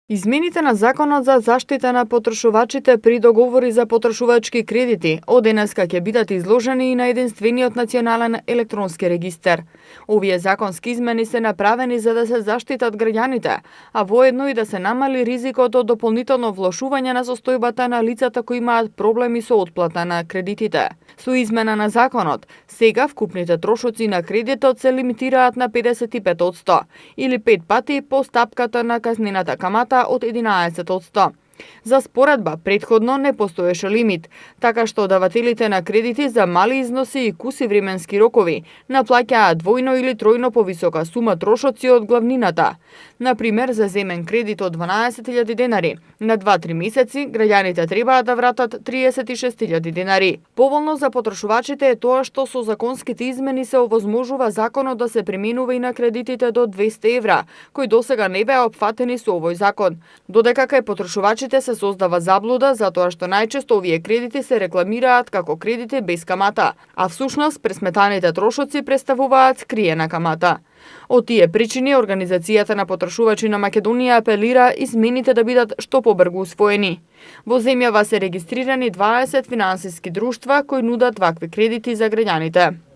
Измените на Законот за заштита на потрошувачите при договори за потрошувачки кредити од денеска ќе бидат изложени и на единствениот национален електронски регистер. Овие законски измени се направени за да се заштитат граѓаните, а воедно и да се намали ризикот од дополнително влошување на состојбата на лицата кои имаат проблеми со отплата на кредитите. Со измена на законот, сега вкупните трошоци на кредитот се лимитираат на 55% или 5 пати по стапката на казнената камата од 11%. За споредба, предходно не постоеше лимит, така што давателите на кредити за мали износи и куси временски рокови наплаќаат двојно или тројно повисока сума трошоци од главнината. Например, за земен кредит од 12.000 денари на 2-3 месеци, граѓаните требаат да вратат 36.000 денари. Поволно за потрошувачите е тоа што со законските измени се овозможува законот да се применува и на кредитите до 200 евра, кои досега не беа опфатени со овој закон. Додека кај потрошувачите се создава заблуда затоа што најчесто овие кредити се рекламираат како кредити без камата, а всушност пресметаните трошоци представуваат скриена камата. Од тие причини Организацијата на потрошувачи на Македонија апелира измените да бидат што побрзо усвоени. Во земјава се регистрирани 20 финансиски друштва кои нудат вакви кредити за граѓаните.